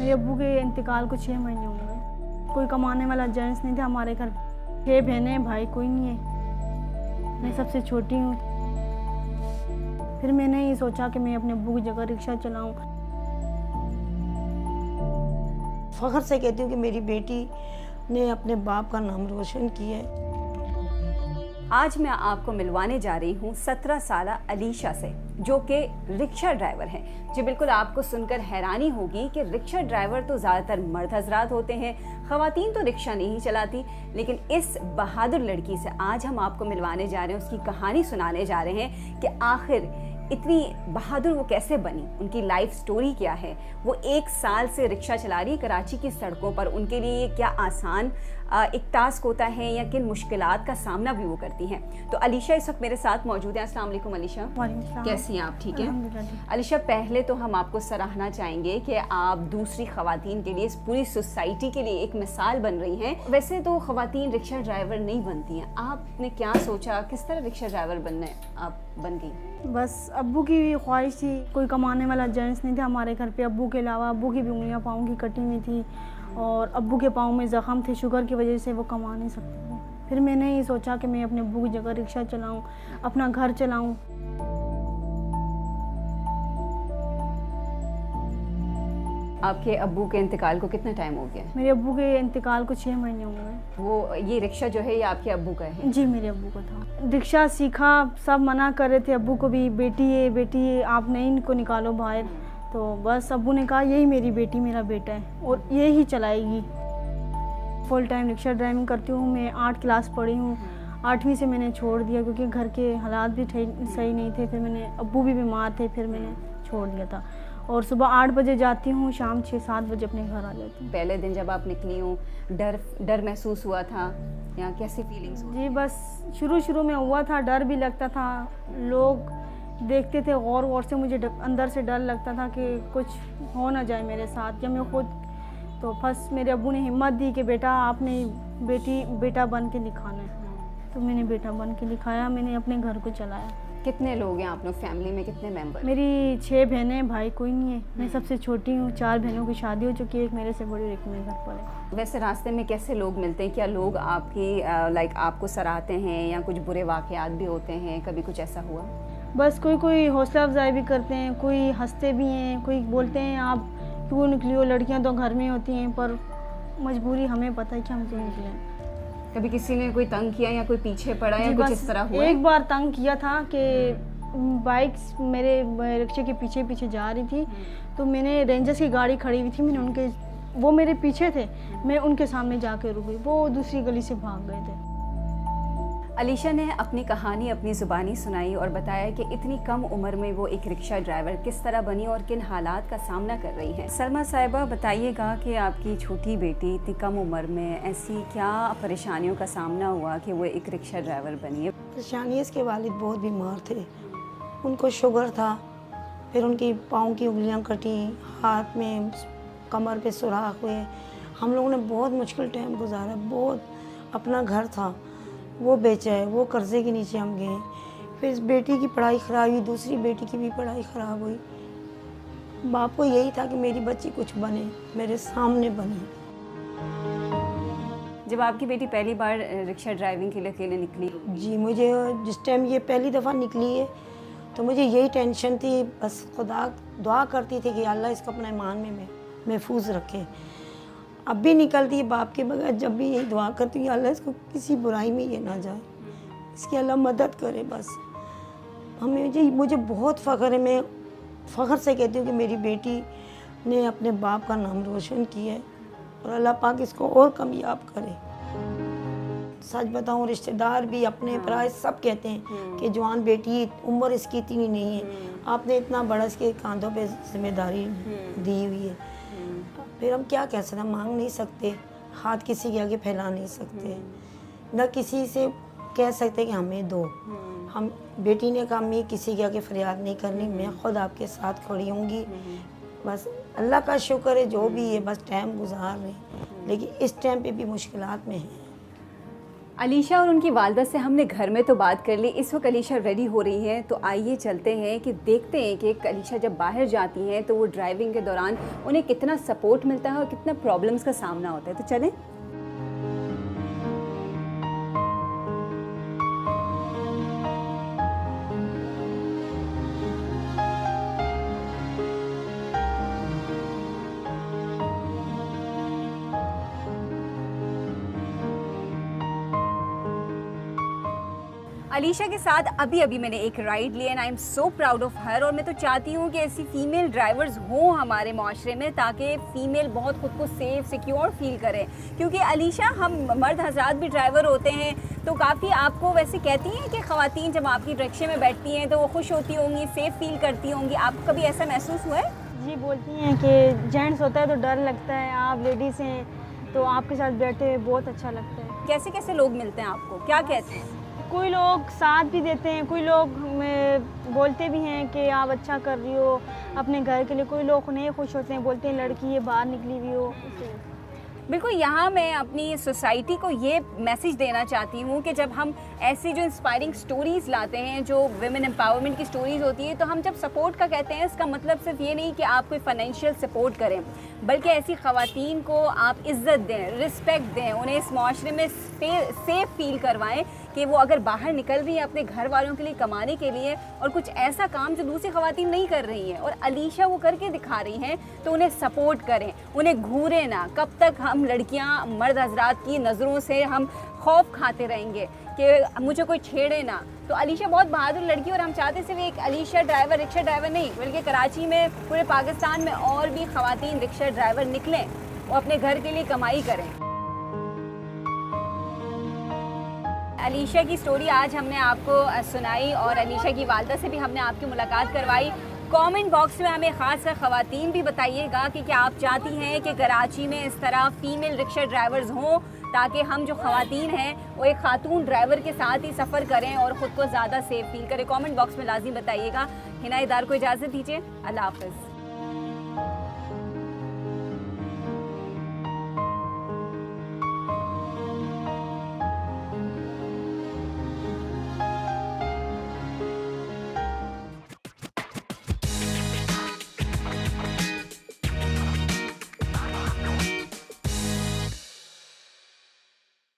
मेरे अब्बू के इंतकाल को 6 महीने हो गए। कोई कमाने वाला जेंट्स नहीं था हमारे घर। 6 बहनें, भाई कोई नहीं है। मैं सबसे छोटी हूँ। फिर मैंने ये सोचा कि मैं अपने अब्बू की जगह रिक्शा चलाऊँ। फ़ख्र से कहती हूँ कि मेरी बेटी ने अपने बाप का नाम रोशन किया है। आज मैं आपको मिलवाने जा रही हूँ 17 साला अलीशा से, जो कि रिक्शा ड्राइवर हैं। जी बिल्कुल, आपको सुनकर हैरानी होगी कि रिक्शा ड्राइवर तो ज़्यादातर मर्द हजरात होते हैं, ख़वातीन तो रिक्शा नहीं चलाती। लेकिन इस बहादुर लड़की से आज हम आपको मिलवाने जा रहे हैं, उसकी कहानी सुनाने जा रहे हैं कि आखिर इतनी बहादुर वो कैसे बनी, उनकी लाइफ स्टोरी क्या है। वो 1 साल से रिक्शा चला रही है कराची की सड़कों पर। उनके लिए ये क्या आसान एक टास्क होता है या किन मुश्किलात का सामना भी वो करती हैं। तो अलीशा इस वक्त मेरे साथ मौजूद हैं। अस्सलाम वालेकुम अलीशा। कैसी हैं आप? ठीक हैं अलीशा। पहले तो हम आपको सराहना चाहेंगे कि आप दूसरी ख़वातीन के लिए, इस पूरी सोसाइटी के लिए एक मिसाल बन रही हैं। वैसे तो ख़वातीन रिक्शा ड्राइवर नहीं बनती हैं, आपने क्या सोचा, किस तरह रिक्शा ड्राइवर बनने आप बन गई? बस अब्बू की भी ख्वाहिश थी। कोई कमाने वाला जेंट्स नहीं था हमारे घर पे। अब्बू के अलावा अब्बू की भी उंगलियां पाँव की कटी हुई थी और अब्बू के पाँव में ज़ख़म थे, शुगर की वजह से वो कमा नहीं सकते थे। फिर मैंने ये सोचा कि मैं अपने अब्बू की जगह रिक्शा चलाऊं, अपना घर चलाऊं। आपके अब्बू के इंतकाल को कितना टाइम हो गया? मेरे अब्बू के इंतकाल को 6 महीने हो गए। वो ये रिक्शा जो है ये आपके अब्बू का है? जी मेरे अब्बू का था। रिक्शा सीखा, सब मना कर रहे थे अब्बू को भी, बेटी है आप नहीं इनको निकालो बाहर। तो बस अब्बू ने कहा यही मेरी बेटी मेरा बेटा है और ये ही चलाएगी। फुल टाइम रिक्शा ड्राइविंग करती हूँ। मैं 8 क्लास पढ़ी हूँ। 8वीं से मैंने छोड़ दिया क्योंकि घर के हालात भी सही नहीं थे। फिर मैंने, अब्बू भी बीमार थे, फिर मैंने छोड़ दिया था। और सुबह 8 बजे जाती हूँ, शाम 6-7 बजे अपने घर आ जाती हूँ। पहले दिन जब आप निकली हूँ डर महसूस हुआ था या कैसी फीलिंग्स हुई? जी बस शुरू में हुआ था, डर भी लगता था। लोग देखते थे गौर से, मुझे अंदर से डर लगता था कि कुछ हो ना जाए मेरे साथ या मैं खुद। तो फर्स्ट मेरे अब्बू ने हिम्मत दी कि बेटा आपने बेटा बन के दिखाना है। तो मैंने बेटा बन के दिखाया, मैंने अपने घर को चलाया। कितने लोग हैं आप लोग फैमिली में, कितने मेंबर? मेरी 6 बहनें, भाई कोई नहीं है। मैं सबसे छोटी हूँ। 4 बहनों की शादी हो चुकी है, एक मेरे से बड़ी, एक मेरे घर पर है। वैसे रास्ते में कैसे लोग मिलते हैं? क्या लोग आपकी आपको सराहते हैं या कुछ बुरे वाक़यात भी होते हैं? कभी कुछ ऐसा हुआ? बस कोई हौसला अफजाई भी करते हैं, कोई हंसते भी हैं, कोई बोलते हैं आप क्यों निकली हो, लड़कियां तो घर में होती हैं। पर मजबूरी हमें पता है कि हम क्यों निकले। कभी किसी ने कोई तंग किया या कोई पीछे पड़ा या कुछ इस तरह हुआ? एक बार तंग किया था कि बाइक मेरे रिक्शे के पीछे जा रही थी। तो मैंने रेंजर्स की गाड़ी खड़ी हुई थी, वो मेरे पीछे थे, मैं उनके सामने जाके रुक गई। वो दूसरी गली से भाग गए थे। अलीशा ने अपनी कहानी अपनी ज़ुबानी सुनाई और बताया कि इतनी कम उम्र में वो एक रिक्शा ड्राइवर किस तरह बनी और किन हालात का सामना कर रही हैं। सलमा साहिबा, बताइएगा कि आपकी छोटी बेटी इतनी कम उम्र में ऐसी क्या परेशानियों का सामना हुआ कि वो एक रिक्शा ड्राइवर बनी है? परेशानी, इसके वालिद बहुत बीमार थे, उनको शुगर था। फिर उनकी पाँव की उंगलियां कटी, हाथ में कमर पे सुराख हुए। हम लोगों ने बहुत मुश्किल टाइम गुजारा। बहुत अपना घर था वो बेचा है, वो कर्ज़े के नीचे हम गए। फिर इस बेटी की पढ़ाई ख़राब हुई, दूसरी बेटी की भी पढ़ाई ख़राब हुई। बाप को यही था कि मेरी बच्ची कुछ बने, मेरे सामने बने। जब आपकी बेटी पहली बार रिक्शा ड्राइविंग के लिए अकेले निकली? जी, मुझे जिस टाइम ये पहली दफ़ा निकली है तो मुझे यही टेंशन थी। बस खुदा दुआ करती थी कि अल्लाह इसको अपने ईमान में महफूज रखे। अब भी निकलती है बाप के बगैर, जब भी यही दुआ करती हूँ अल्लाह इसको किसी बुराई में ये ना जाए, इसकी अल्लाह मदद करे। बस मुझे बहुत फ़ख्र है। मैं फ़ख्र से कहती हूँ कि मेरी बेटी ने अपने बाप का नाम रोशन किया है और अल्लाह पाक इसको और कामयाब करे। सच बताऊँ, रिश्तेदार भी, अपने पराए सब कहते हैं कि जवान बेटी, उम्र इसकी इतनी नहीं है, आपने इतना बड़ा इसके कांधों पे जिम्मेदारी दी हुई है। फिर हम क्या कह सकते हैं, मांग नहीं सकते, हाथ किसी के आगे फैला नहीं सकते, न किसी से कह सकते कि हमें दो। हम, बेटी ने कहा मैं किसी के आगे फरियाद नहीं करनी, मैं खुद आपके साथ खड़ी होंगी। बस अल्लाह का शुक्र है, जो भी है बस टाइम गुजार रहे, लेकिन इस टाइम पे भी मुश्किलात में है। अलीशा और उनकी वालदा से हमने घर में तो बात कर ली। इस वक्त अलीशा रेडी हो रही हैं, तो आइए चलते हैं कि देखते हैं कि अलीशा जब बाहर जाती हैं तो वो ड्राइविंग के दौरान उन्हें कितना सपोर्ट मिलता है और कितना प्रॉब्लम्स का सामना होता है। तो चलें। अलीशा के साथ अभी मैंने एक राइड लिया and I am so proud of her. और मैं तो चाहती हूँ कि ऐसी फीमेल ड्राइवर्स हों हमारे माशरे में, ताकि फ़ीमेल बहुत खुद को सेफ सिक्योर फील करें। क्योंकि अलीशा, हम मर्द हजरात भी ड्राइवर होते हैं, तो काफ़ी आपको वैसे कहती हैं कि ख़वातीन जब आपकी रिक्शे में बैठती हैं तो वो खुश होती होंगी, सेफ़ फील करती होंगी। आपको कभी ऐसा महसूस हुआ है? जी, बोलती हैं कि जेंट्स होता है तो डर लगता है, आप लेडीज़ हैं तो आपके साथ बैठे हुए बहुत अच्छा लगता है। कैसे कैसे लोग मिलते हैं आपको, क्या कहते हैं? कोई लोग साथ भी देते हैं, कोई लोग बोलते भी हैं कि आप अच्छा कर रही हो अपने घर के लिए। कोई लोग नहीं खुश होते हैं, बोलते हैं लड़की ये बाहर निकली हुई हो। बिल्कुल, यहाँ मैं अपनी सोसाइटी को ये मैसेज देना चाहती हूँ कि जब हम ऐसी जो इंस्पायरिंग स्टोरीज़ लाते हैं, जो विमेन एम्पावरमेंट की स्टोरीज़ होती है, तो हम जब सपोर्ट का कहते हैं, इसका मतलब सिर्फ ये नहीं कि आप कोई फाइनेंशियल सपोर्ट करें, बल्कि ऐसी ख़वातीन को आप इज़्ज़त दें, रिस्पेक्ट दें, उन्हें इस माशरे में सेफ़ फील करवाएं कि वो अगर बाहर निकल रही है अपने घर वालों के लिए कमाने के लिए और कुछ ऐसा काम जो दूसरी ख़वातीन नहीं कर रही हैं और अलीशा वो करके दिखा रही हैं, तो उन्हें सपोर्ट करें, उन्हें घूरें ना। कब तक हम लड़कियां मर्द हजरात की नज़रों से हम खौफ खाते रहेंगे कि मुझे कोई छेड़े ना। तो अलीशा बहुत बहादुर लड़की, और हम चाहते सिर्फ एक अलीशा ड्राइवर, रिक्शा ड्राइवर नहीं, बल्कि कराची में, पूरे पाकिस्तान में और भी ख़वातीन रिक्शा ड्राइवर निकलें, वो अपने घर के लिए कमाई करें। अलीशा की स्टोरी आज हमने आपको सुनाई और अलीशा की वालदा से भी हमने आपकी मुलाकात करवाई। कमेंट बॉक्स में हमें ख़ासकर ख़वातीन भी बताइएगा कि क्या आप चाहती हैं कि कराची में इस तरह फ़ीमेल रिक्शा ड्राइवर्स हों, ताकि हम जो ख़वातीन हैं वो एक खातून ड्राइवर के साथ ही सफ़र करें और ख़ुद को ज़्यादा सेफ फील करें। कमेंट बॉक्स में लाजिम बताइएगा। हिना इदार को इजाज़त दीजिए। अल्लाह हाफ़िज़।